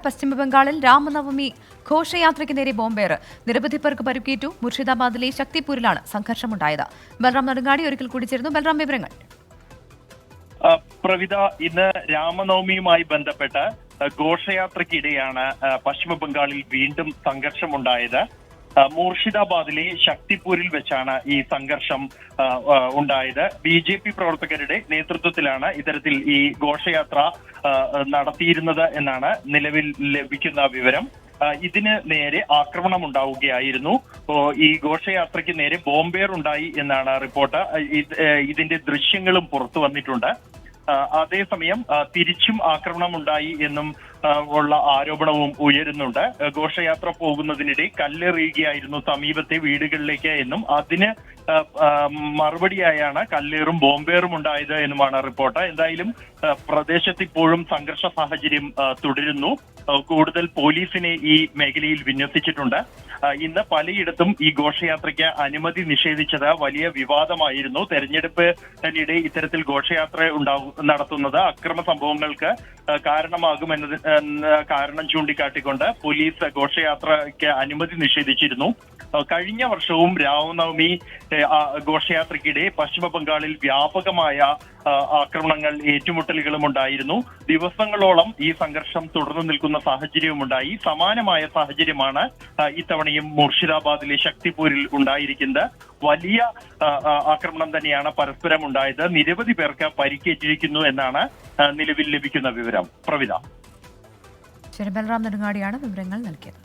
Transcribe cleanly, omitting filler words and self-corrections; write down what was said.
പശ്ചിമബംഗാളിൽ രാമനവമി ഘോഷയാത്രയ്ക്ക് നേരെ ബോംബേറ്. നിരവധി പേർക്ക് പരിക്കേറ്റു. മുർഷിദാബാദിലെ ശക്തിപൂരിലാണ് സംഘർഷമുണ്ടായത്. ബൽറാം നെടുങ്ങാടി ഒരിക്കൽ കൂടി ചേർന്നു. ബൽറാം, വിവരങ്ങൾ. പ്രവിത, ഇന്ന് രാമനവമിയുമായി ബന്ധപ്പെട്ട് ഘോഷയാത്രയ്ക്കിടെയാണ് പശ്ചിമബംഗാളിൽ വീണ്ടും സംഘർഷമുണ്ടായത്. മുർഷിദാബാദിലെ ശക്തിപൂരിൽ വെച്ചാണ് ഈ സംഘർഷം ഉണ്ടായത്. BJP പ്രവർത്തകരുടെ നേതൃത്വത്തിലാണ് ഇത്തരത്തിൽ ഈ ഘോഷയാത്ര നടത്തിയിരുന്നത് എന്നാണ് നിലവിൽ ലഭിക്കുന്ന വിവരം. ഇതിന് നേരെ ആക്രമണം ഉണ്ടാവുകയായിരുന്നു. ഈ ഘോഷയാത്രയ്ക്ക് നേരെ ബോംബേർ ഉണ്ടായി എന്നാണ് റിപ്പോർട്ട്. ഇതിന്റെ ദൃശ്യങ്ങളും പുറത്തു വന്നിട്ടുണ്ട്. അതേസമയം തിരിച്ചും ആക്രമണം ഉണ്ടായി എന്നും ഉള്ള ആരോപണവും ഉയരുന്നുണ്ട്. ഘോഷയാത്ര പോകുന്നതിനിടെ കല്ലെറിയുകയായിരുന്നു സമീപത്തെ വീടുകളിലേക്ക് എന്നും അതിന് മറുപടിയായാണ് കല്ലേറും ബോംബേറും ഉണ്ടായത് എന്നുമാണ് റിപ്പോർട്ട്. എന്തായാലും പ്രദേശത്ത് ഇപ്പോഴും സംഘർഷ സാഹചര്യം തുടരുന്നു. കൂടുതൽ പോലീസിനെ ഈ മേഖലയിൽ വിന്യസിച്ചിട്ടുണ്ട്. ഇന്ന് പലയിടത്തും ഈ ഘോഷയാത്രയ്ക്ക് അനുമതി നിഷേധിച്ചത് വലിയ വിവാദമായിരുന്നു. തെരഞ്ഞെടുപ്പിനിടെ ഇത്തരത്തിൽ ഘോഷയാത്ര നടത്തുന്നത് അക്രമ സംഭവങ്ങൾക്ക് കാരണമാകുമെന്നത് കാരണം ചൂണ്ടിക്കാട്ടിക്കൊണ്ട് പോലീസ് ഘോഷയാത്രയ്ക്ക് അനുമതി നിഷേധിച്ചിരുന്നു. കഴിഞ്ഞ വർഷവും രാമനവമി ഘോഷയാത്രയ്ക്കിടെ പശ്ചിമ ബംഗാളിൽ വ്യാപകമായ ആക്രമണങ്ങൾ, ഏറ്റുമുട്ടലുകളും ഉണ്ടായിരുന്നു. ദിവസങ്ങളോളം ഈ സംഘർഷം തുടർന്നു നിൽക്കുന്ന സാഹചര്യവുമുണ്ടായി. സമാനമായ സാഹചര്യമാണ് ഇത്തവണയും മുർഷിദാബാദിലെ ശക്തിപൂരിൽ ഉണ്ടായിരിക്കുന്നത്. വലിയ ആക്രമണം തന്നെയാണ് പരസ്പരം ഉണ്ടായത്. നിരവധി പേർക്ക് പരിക്കേറ്റിരിക്കുന്നു എന്നാണ് നിലവിൽ ലഭിക്കുന്ന വിവരം. പ്രവിത. ശരി, ബൽറാം നെടുങ്ങാടിയാണ് വിവരങ്ങൾ നൽകിയത്.